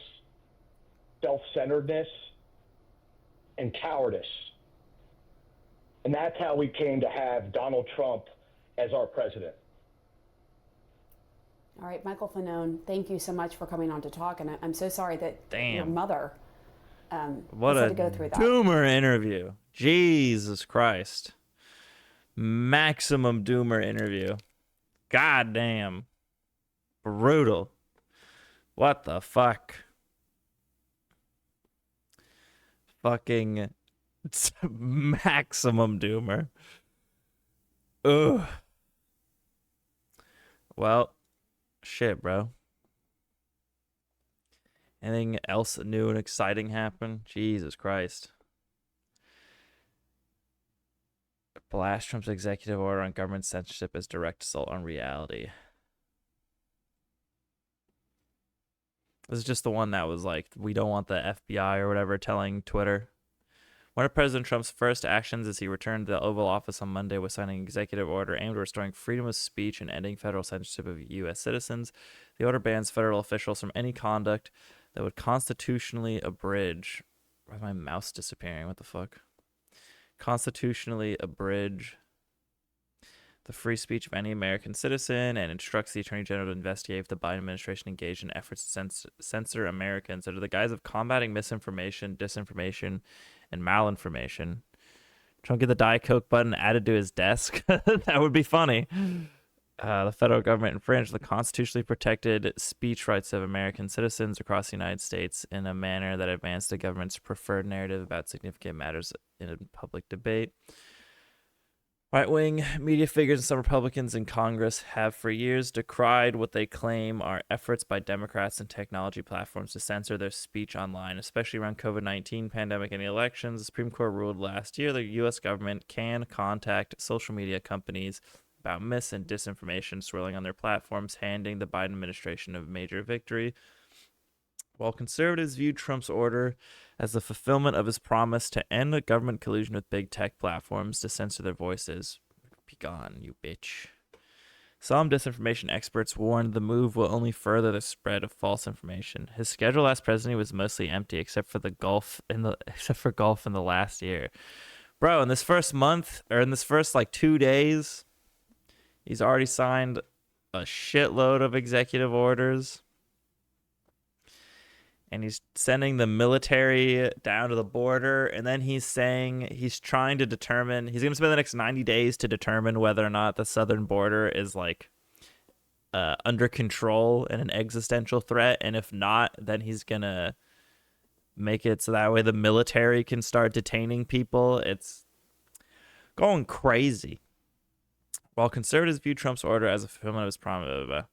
self-centeredness, and cowardice. And that's how we came to have Donald Trump as our president. All right, Michael Fanone, thank you so much for coming on to talk. And I'm so sorry that your mother What had a to go through that. doomer interview. Jesus Christ. Maximum doomer interview. God damn. Brutal. What the fuck? Fucking maximum doomer. Ugh. Well, shit, bro. Anything else new and exciting happen? Jesus Christ. Blast Trump's executive order on government censorship as direct assault on reality. This is just the one that was like, we don't want the FBI or whatever telling Twitter. One of President Trump's first actions as he returned to the Oval Office on Monday was signing an executive order aimed at restoring freedom of speech and ending federal censorship of U.S. citizens. The order bans federal officials from any conduct that would constitutionally abridge... Why is my mouse disappearing? What the fuck? Constitutionally abridge the free speech of any American citizen and instructs the Attorney General to investigate if the Biden administration engaged in efforts to censor Americans under the guise of combating misinformation, disinformation, and malinformation. Trump get the Diet Coke button added to his desk. That would be funny. The federal government infringed the constitutionally protected speech rights of American citizens across the United States in a manner that advanced the government's preferred narrative about significant matters in a public debate. Right-wing media figures and some Republicans in Congress have for years decried what they claim are efforts by Democrats and technology platforms to censor their speech online, especially around COVID-19 pandemic and the elections. The Supreme Court ruled last year the U.S. government can contact social media companies about mis- and disinformation swirling on their platforms, handing the Biden administration a major victory. While conservatives viewed Trump's order as the fulfillment of his promise to end government collusion with big tech platforms to censor their voices. Be gone, you bitch. Some disinformation experts warned the move will only further the spread of false information. His schedule as president was mostly empty except for golf in the last year. Bro, in this first month, or in this first 2 days, he's already signed a shitload of executive orders. And he's sending the military down to the border. And then he's saying he's trying to determine, he's going to spend the next 90 days to determine whether or not the southern border is under control and an existential threat. And if not, then he's going to make it so that way the military can start detaining people. It's going crazy. While conservatives view Trump's order as a fulfillment of his promise,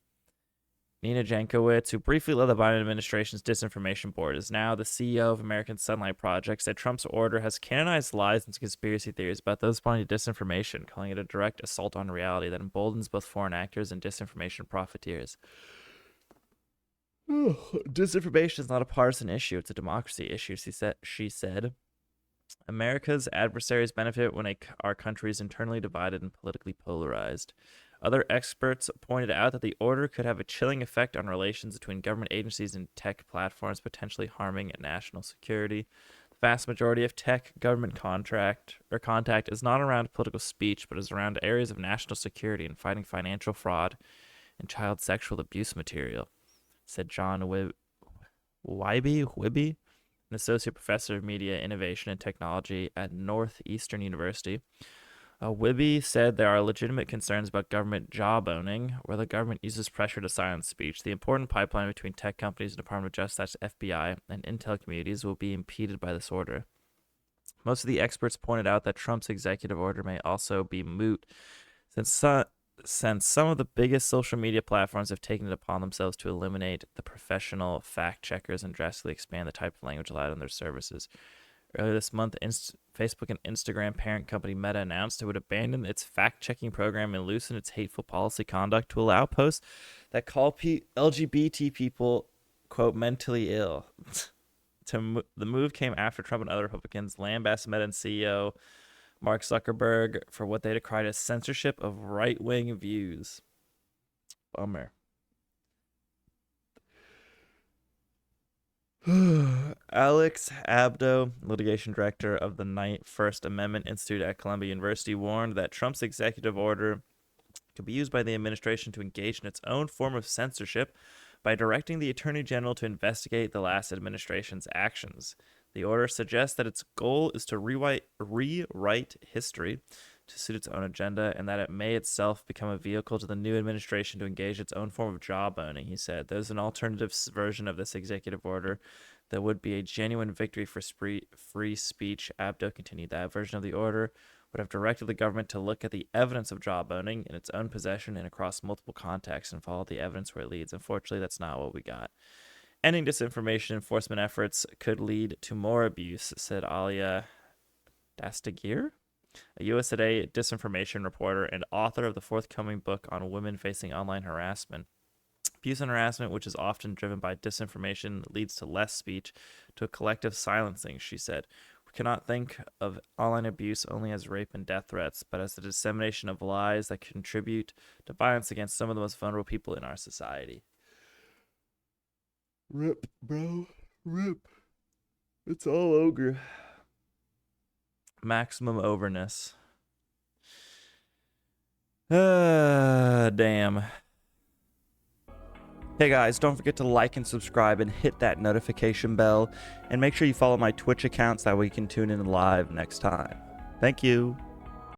Nina Jankowicz, who briefly led the Biden administration's disinformation board, is now the CEO of American Sunlight Project, said Trump's order has canonized lies and conspiracy theories about those responding to disinformation, calling it a direct assault on reality that emboldens both foreign actors and disinformation profiteers. Disinformation is not a partisan issue, it's a democracy issue, she said. America's adversaries benefit when our country is internally divided and politically polarized. Other experts pointed out that the order could have a chilling effect on relations between government agencies and tech platforms, potentially harming national security. The vast majority of tech government contact is not around political speech, but is around areas of national security and fighting financial fraud and child sexual abuse material, said John Wibby, an associate professor of media innovation and technology at Northeastern University. Wibby said there are legitimate concerns about government job-owning, where the government uses pressure to silence speech. The important pipeline between tech companies and Department of Justice, FBI, and intel communities will be impeded by this order. Most of the experts pointed out that Trump's executive order may also be moot, since some of the biggest social media platforms have taken it upon themselves to eliminate the professional fact-checkers and drastically expand the type of language allowed on their services. Earlier this month, Facebook and Instagram parent company Meta announced it would abandon its fact-checking program and loosen its hateful policy conduct to allow posts that call LGBT people, quote, mentally ill. The move came after Trump and other Republicans lambasted Meta and CEO Mark Zuckerberg for what they decried as censorship of right-wing views. Bummer. Alex Abdo, litigation director of the First Amendment Institute at Columbia University, warned that Trump's executive order could be used by the administration to engage in its own form of censorship by directing the Attorney General to investigate the last administration's actions. The order suggests that its goal is to rewrite history to suit its own agenda, and that it may itself become a vehicle to the new administration to engage its own form of job owning, he said. There's an alternative version of this executive order that would be a genuine victory for free speech. Abdo continued. That version of the order would have directed the government to look at the evidence of job owning in its own possession and across multiple contexts and follow the evidence where it leads. Unfortunately, that's not what we got. Ending disinformation enforcement efforts could lead to more abuse, said Alia Dastagir, a US Today disinformation reporter and author of the forthcoming book on women facing online harassment. Abuse and harassment, which is often driven by disinformation, leads to less speech, to a collective silencing, she said. We cannot think of online abuse only as rape and death threats, but as the dissemination of lies that contribute to violence against some of the most vulnerable people in our society. Rip, bro. Rip. It's all ogre. Maximum overness. Damn. Hey guys, don't forget to like and subscribe and hit that notification bell. And make sure you follow my Twitch account so that we can tune in live next time. Thank you.